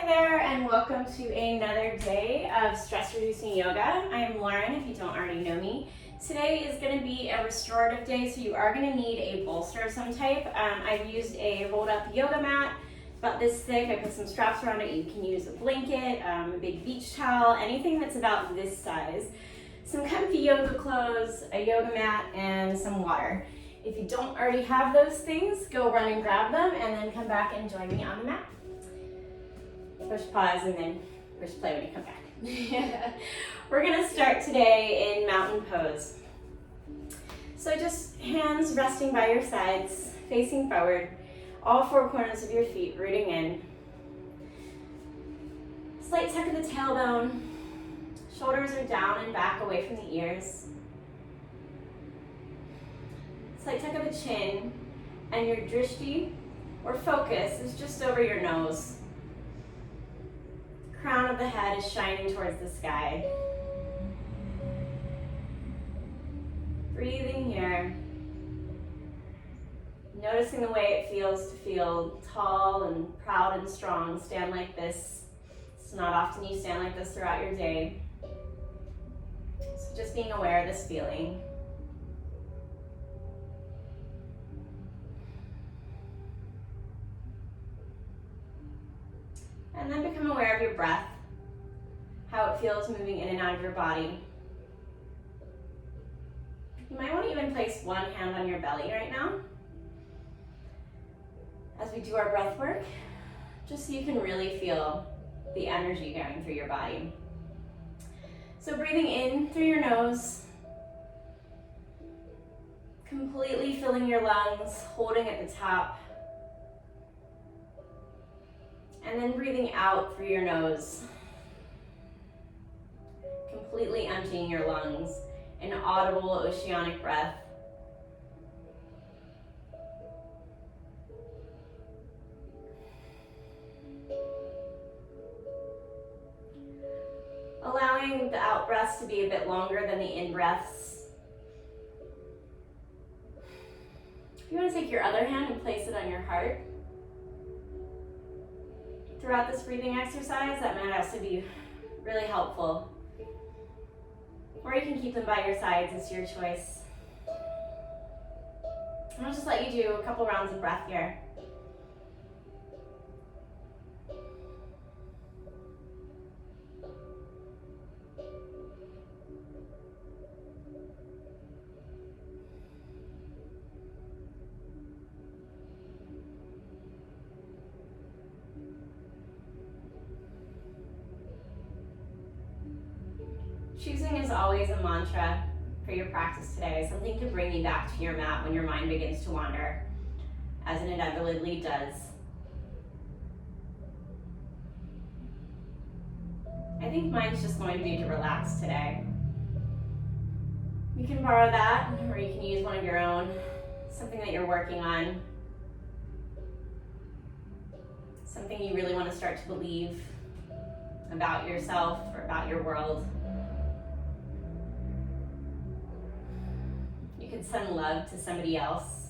there, and welcome to another day of stress reducing yoga. I am Lauren, if you don't already know me. Today is going to be a restorative day, so you are going to need a bolster of some type. I've used a rolled up yoga mat, about this thick. I put some straps around it. You can use a blanket, a big beach towel, anything that's about this size. Some comfy yoga clothes, a yoga mat, and some water. If you don't already have those things, go run and grab them and then come back and join me on the mat. Push pause and then push play when you come back. We're gonna start today in mountain pose. So just hands resting by your sides, facing forward, all four corners of your feet rooting in. Slight tuck of the tailbone, shoulders are down and back away from the ears. Slight tuck of the chin, and your drishti, or focus, is just over your nose. Crown of the head is shining towards the sky. Breathing here. Noticing the way it feels to feel tall and proud and strong. Stand like this. It's not often you stand like this throughout your day. So just being aware of this feeling. And then become aware of your breath, how it feels moving in and out of your body. You might want to even place one hand on your belly right now as we do our breath work, just so you can really feel the energy going through your body. So breathing in through your nose, completely filling your lungs, holding at the top. And then breathing out through your nose, completely emptying your lungs, an audible oceanic breath. Allowing the out breaths to be a bit longer than the in breaths. If you want to take your other hand and place it on your heart, throughout this breathing exercise, that might also be really helpful. Or you can keep them by your sides, it's your choice. And I'll just let you do a couple rounds of breath here. Choosing is always a mantra for your practice today, something to bring you back to your mat when your mind begins to wander, as it inevitably does. I think mine's just going to be to relax today. You can borrow that, or you can use one of your own, something that you're working on, something you really want to start to believe about yourself or about your world. You could send love to somebody else.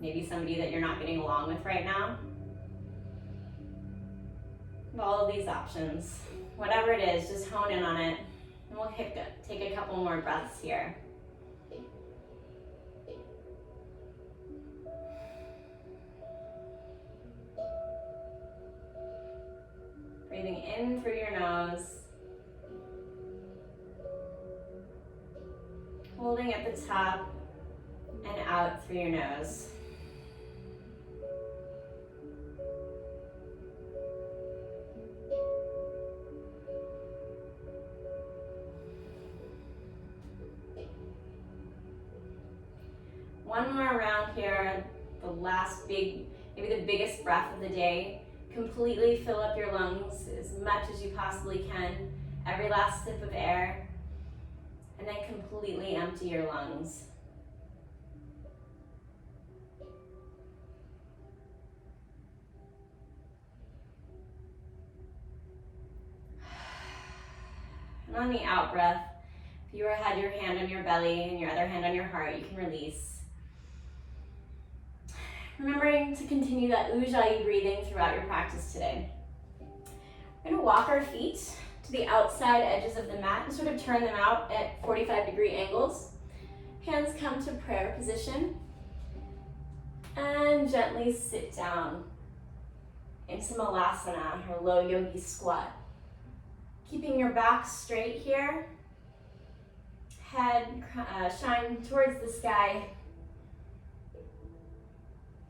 Maybe somebody that you're not getting along with right now. All of these options, whatever it is, just hone in on it. And we'll take a couple more breaths here. Breathing in through your nose. Holding at the top and out through your nose. One more round here, the last maybe the biggest breath of the day. Completely fill up your lungs as much as you possibly can, every last sip of air. And then completely empty your lungs. And on the out breath, if you had your hand on your belly and your other hand on your heart, you can release. Remembering to continue that Ujjayi breathing throughout your practice today. We're going to walk our feet to the outside edges of the mat and sort of turn them out at 45-degree angles. Hands come to prayer position and gently sit down into Malasana or low yogi squat. Keeping your back straight here, head shine towards the sky.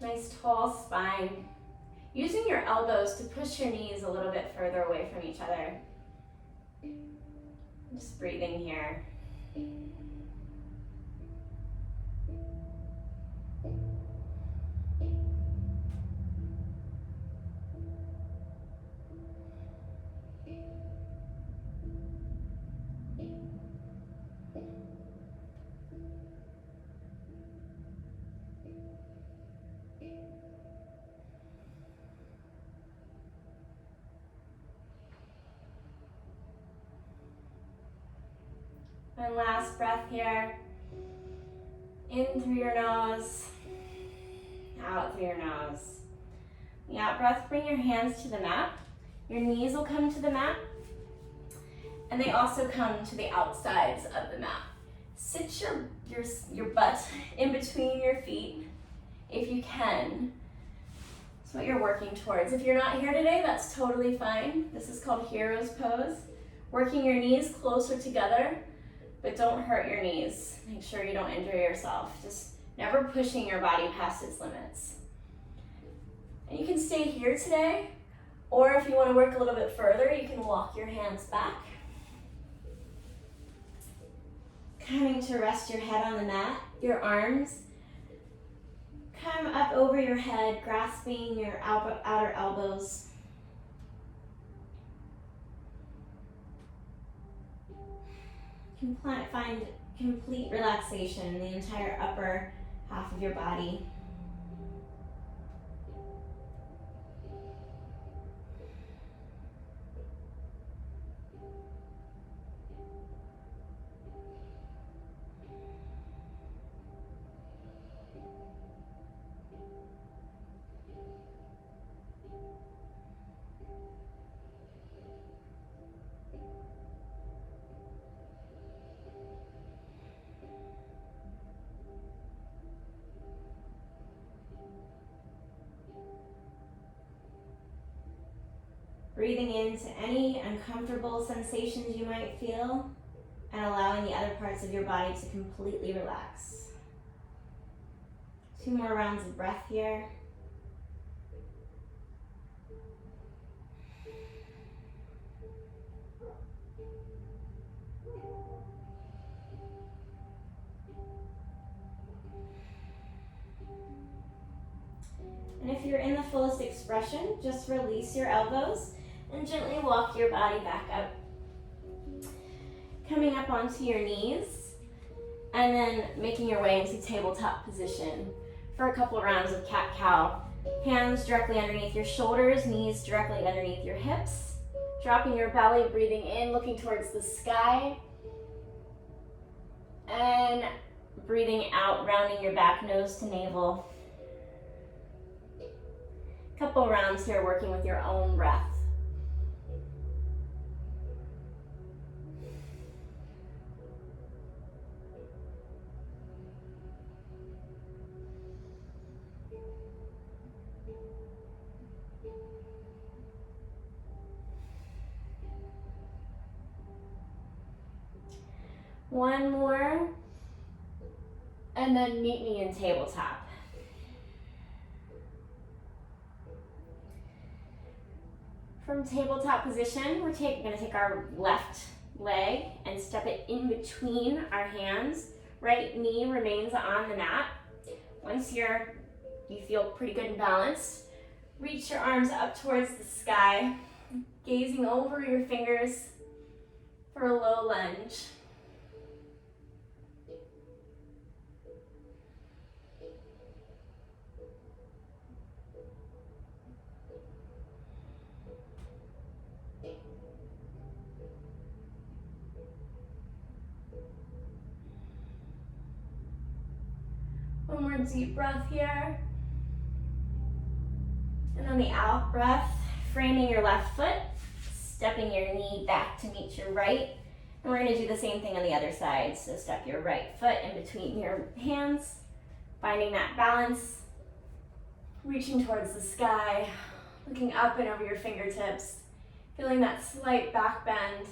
Nice tall spine. Using your elbows to push your knees a little bit further away from each other. Just breathing here. And last breath here. In through your nose, out through your nose. The out breath, bring your hands to the mat. Your knees will come to the mat. And they also come to the outsides of the mat. Sit your butt in between your feet if you can. That's what you're working towards. If you're not here today, that's totally fine. This is called Hero's Pose. Working your knees closer together, but don't hurt your knees. Make sure you don't injure yourself. Just never pushing your body past its limits. And you can stay here today, or if you want to work a little bit further, you can walk your hands back. Coming to rest your head on the mat, your arms come up over your head, grasping your outer elbows. You can find complete relaxation in the entire upper half of your body. Breathing into any uncomfortable sensations you might feel and allowing the other parts of your body to completely relax. 2 more rounds of breath here. And if you're in the fullest expression, just release your elbows and gently walk your body back up. Coming up onto your knees and then making your way into tabletop position for a couple rounds of cat-cow. Hands directly underneath your shoulders, knees directly underneath your hips. Dropping your belly, breathing in, looking towards the sky. And breathing out, rounding your back, nose to navel. Couple rounds here working with your own breath. One more, and then meet me in tabletop. From tabletop position, we're going to take our left leg and step it in between our hands. Right knee remains on the mat. Once you feel pretty good and balanced, reach your arms up towards the sky, gazing over your fingers for a low lunge. One more deep breath here. And on the out breath, framing your left foot, stepping your knee back to meet your right. And we're gonna do the same thing on the other side. So step your right foot in between your hands, finding that balance, reaching towards the sky, looking up and over your fingertips, feeling that slight back bend.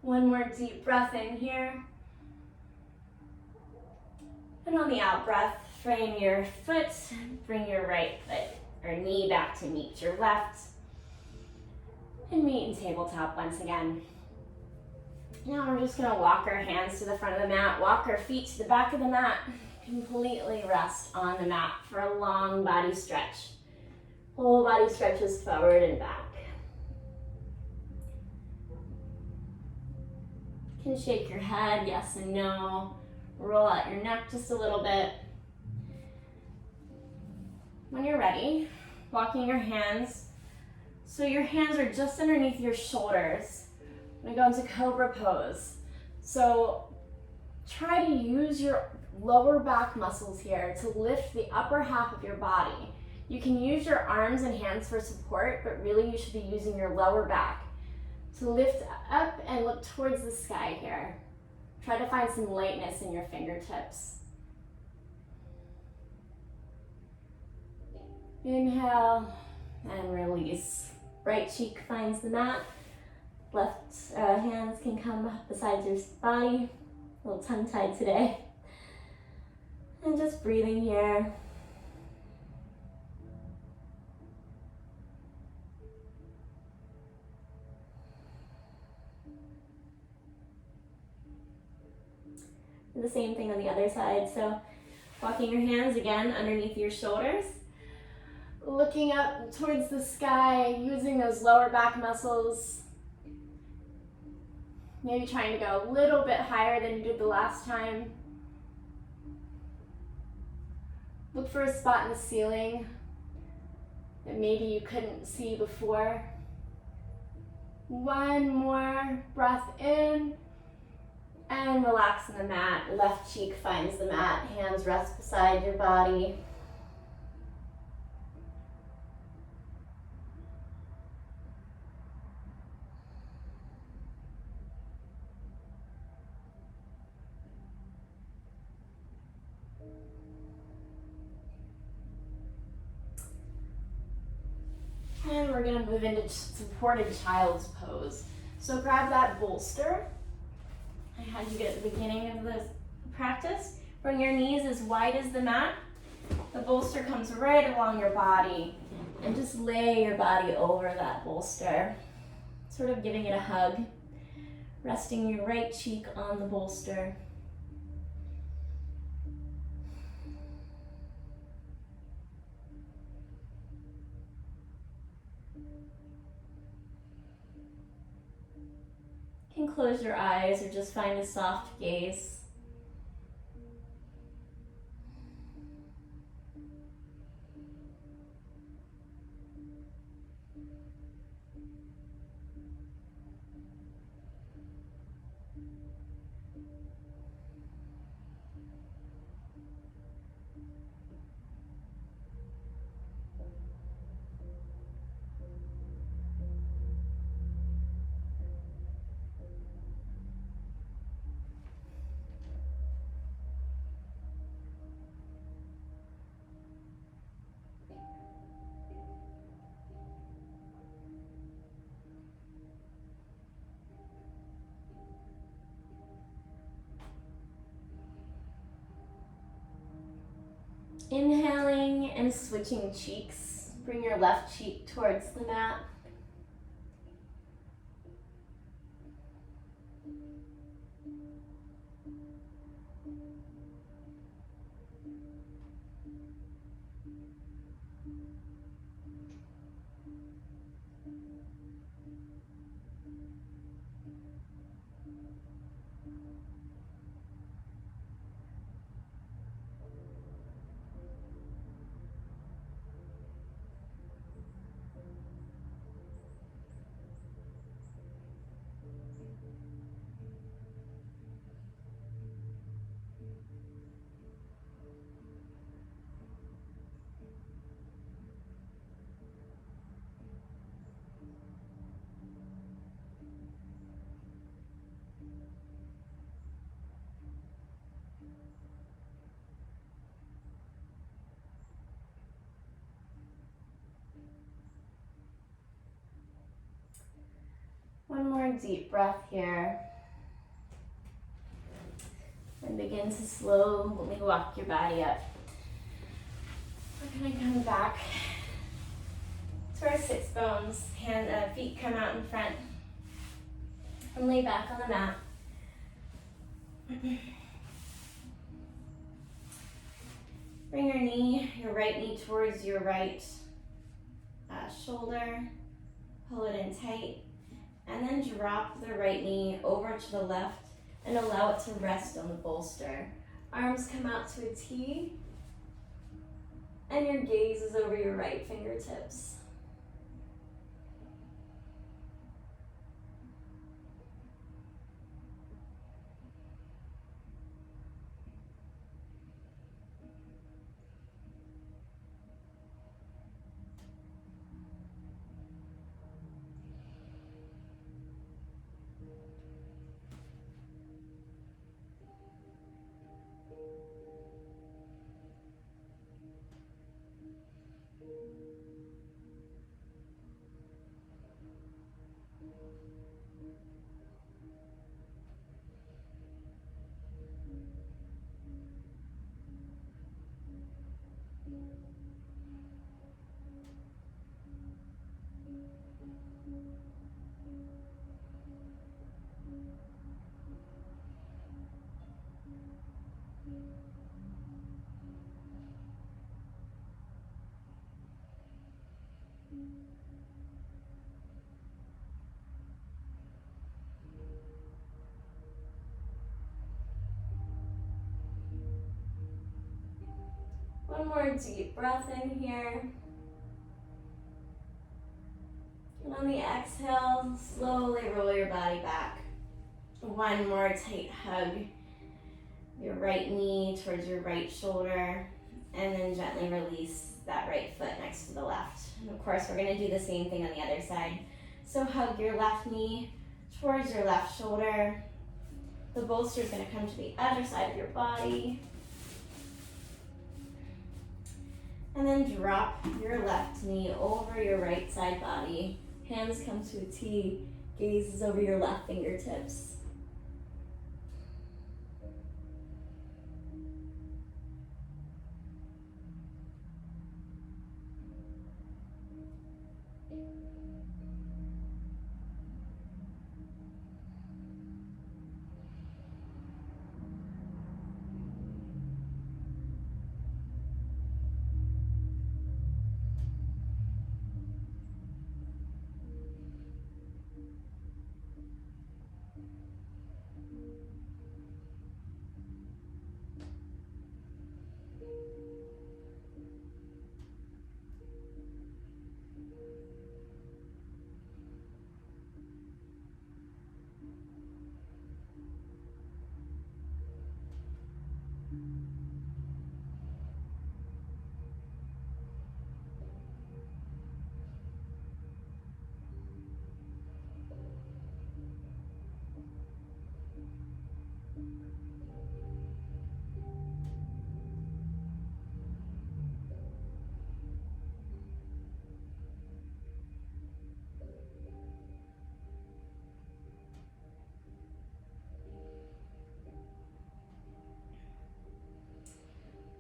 One more deep breath in here. And on the out breath, frame your foot, bring your right foot or knee back to meet your left. And meet in tabletop once again. Now we're just gonna walk our hands to the front of the mat, walk our feet to the back of the mat, completely rest on the mat for a long body stretch. Whole body stretches forward and back. You can shake your head, yes and no. Roll out your neck just a little bit. When you're ready, walking your hands, so your hands are just underneath your shoulders. I'm gonna go into Cobra Pose. So try to use your lower back muscles here to lift the upper half of your body. You can use your arms and hands for support, but really you should be using your lower back. So lift up and look towards the sky here. Try to find some lightness in your fingertips. Inhale and release. Right cheek finds the mat. Left hands can come up beside your body. A little tongue-tied today. And just breathing here. The same thing on the other side. So walking your hands again underneath your shoulders. Looking up towards the sky, using those lower back muscles. Maybe trying to go a little bit higher than you did the last time. Look for a spot in the ceiling that maybe you couldn't see before. One more breath in and relax on the mat. Left cheek finds the mat, hands rest beside your body. And we're gonna move into supported child's pose. So grab that bolster I had you get at the beginning of the practice. Bring your knees as wide as the mat. The bolster comes right along your body. And just lay your body over that bolster. Sort of giving it a hug. Resting your right cheek on the bolster. You can close your eyes or just find a soft gaze. Inhaling and switching cheeks. Bring your left cheek towards the mat. One more deep breath here. And begin to slowly walk your body up. We're gonna come back to our sits bones. Feet come out in front. And lay back on the mat. Bring your right knee towards your right shoulder. Pull it in tight. And then drop the right knee over to the left and allow it to rest on the bolster. Arms come out to a T. And your gaze is over your right fingertips. One more deep breath in here. And on the exhale, slowly roll your body back. One more tight hug. Your right knee towards your right shoulder. And then gently release that right foot next to the left. And of course, we're going to do the same thing on the other side. So hug your left knee towards your left shoulder. The bolster is going to come to the other side of your body. And then drop your left knee over your right side body. Hands come to a T. Gaze is over your left fingertips.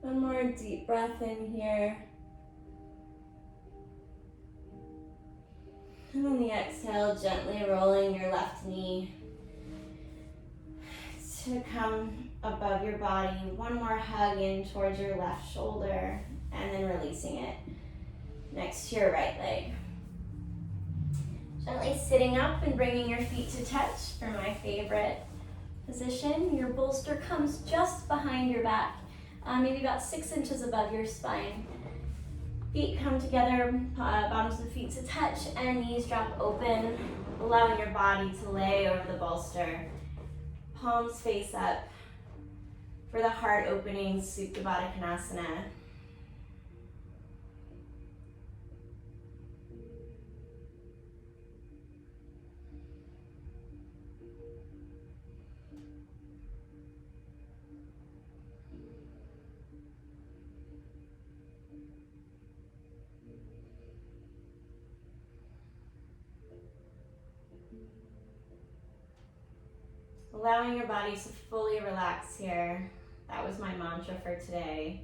One more deep breath in here. And on the exhale, gently rolling your left knee to come above your body. One more hug in towards your left shoulder and then releasing it next to your right leg. Gently sitting up and bringing your feet to touch for my favorite position. Your bolster comes just behind your back, maybe about 6 inches above your spine. Feet come together, bottoms of the feet to touch, and knees drop open, allowing your body to lay over the bolster. Palms face up for the heart opening Supta Baddha Konasana. Allowing your body to fully relax here. That was my mantra for today.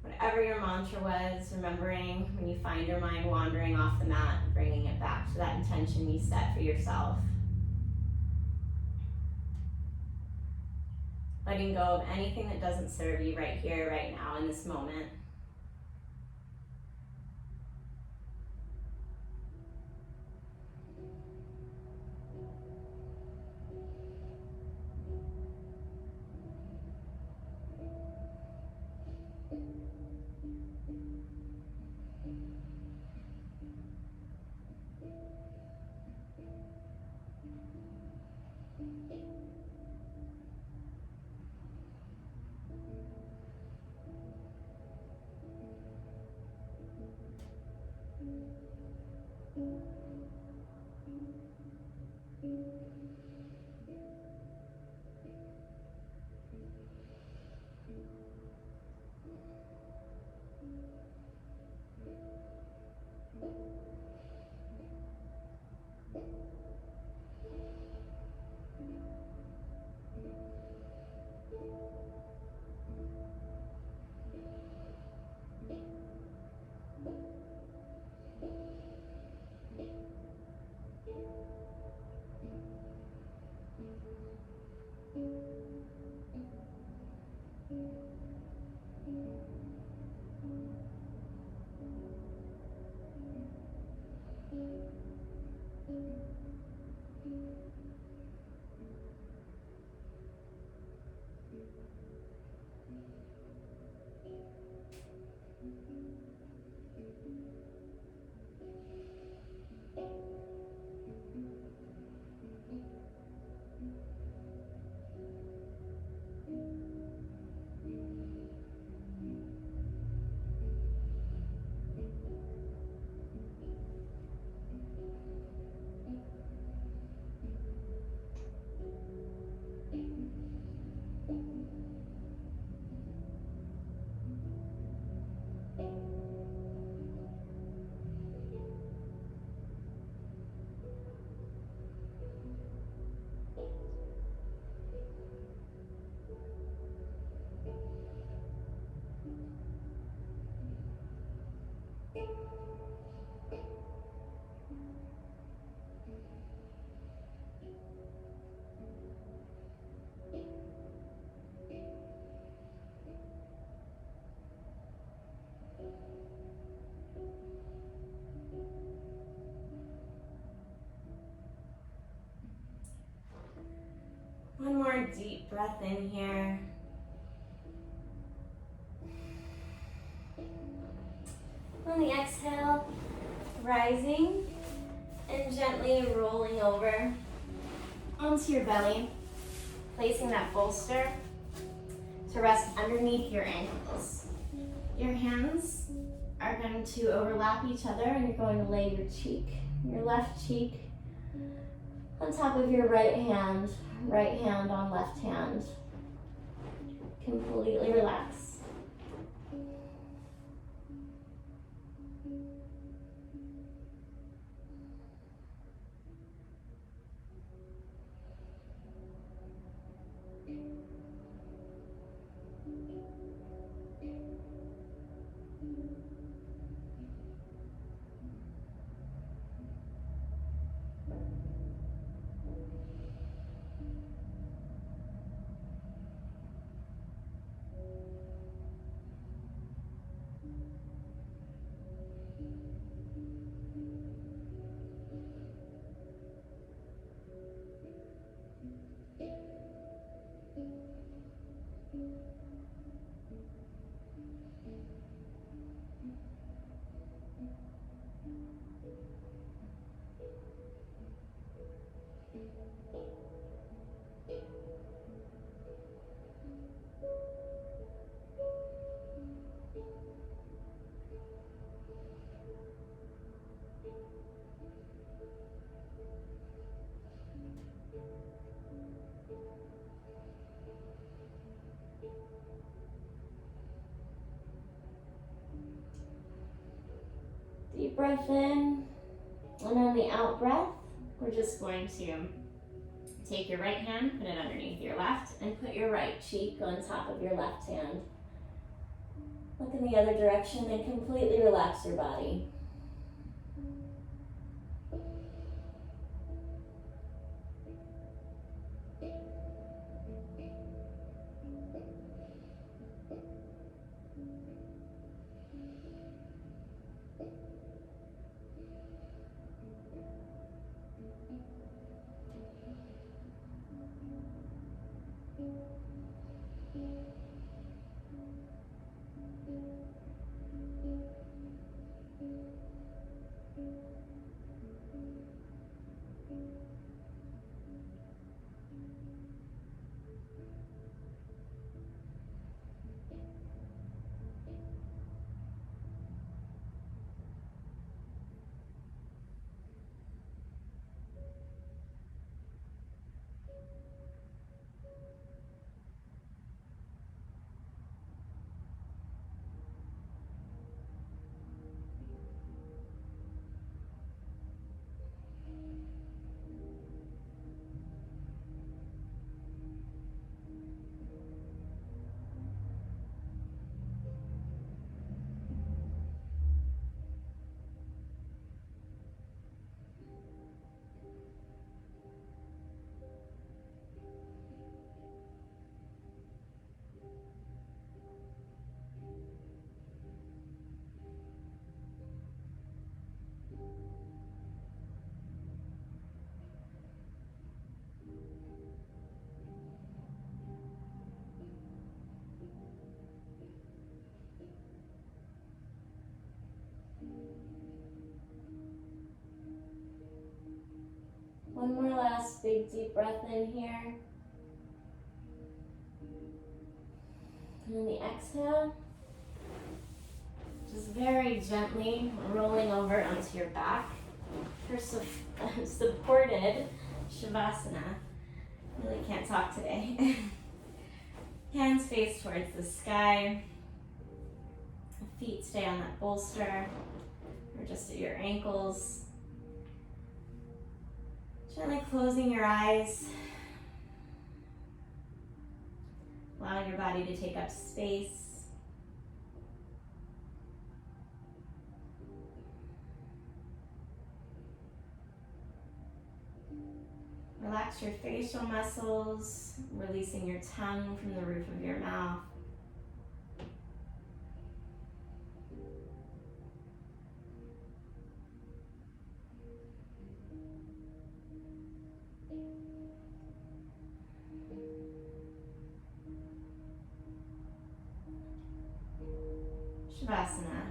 Whatever your mantra was, remembering when you find your mind wandering off the mat, bringing it back to that intention you set for yourself. Letting go of anything that doesn't serve you right here, right now, in this moment. One more deep breath in here. On the exhale, rising and gently rolling over onto your belly, placing that bolster to rest underneath your ankles. Your hands are going to overlap each other and you're going to lay your left cheek on top of your right hand on left hand. Completely relax. Deep breath in, and on the out breath, we're just going to Take your right hand, put it underneath your left, and put your right cheek on top of your left hand. Look in the other direction and completely relax your body. One more last big deep breath in here. And then the exhale, just very gently rolling over onto your back for supported Shavasana. Really can't talk today. Hands face towards the sky. Feet stay on that bolster or just at your ankles. Gently closing your eyes. Allowing your body to take up space. Relax your facial muscles, releasing your tongue from the roof of your mouth. Shavasana.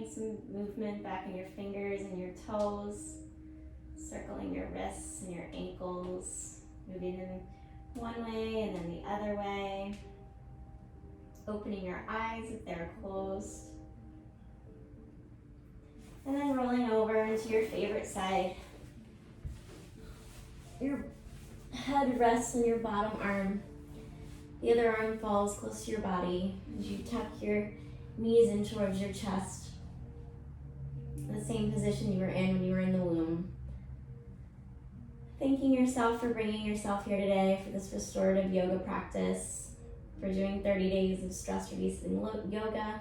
getting some movement back in your fingers and your toes, circling your wrists and your ankles, moving them one way and then the other way, opening your eyes if they're closed, and then rolling over into your favorite side. Your head rests on your bottom arm. The other arm falls close to your body as you tuck your knees in towards your chest. The same position you were in when you were in the womb. Thanking yourself for bringing yourself here today for this restorative yoga practice, for doing 30 days of stress releasing yoga.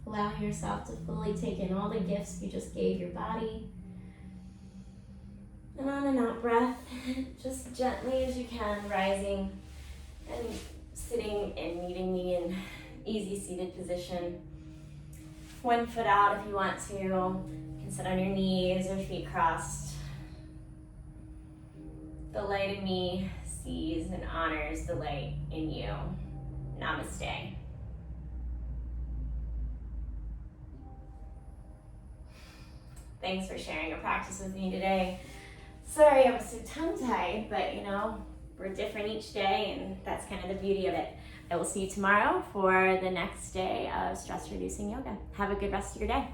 Allowing yourself to fully take in all the gifts you just gave your body. And on and out breath, just gently as you can, rising and sitting and meeting me in easy seated position. One foot out if you want to. You can sit on your knees or feet crossed. The light in me sees and honors the light in you. Namaste. Thanks for sharing your practice with me today. Sorry I was so tongue-tied, but we're different each day, and that's kind of the beauty of it. I will see you tomorrow for the next day of stress reducing yoga. Have a good rest of your day.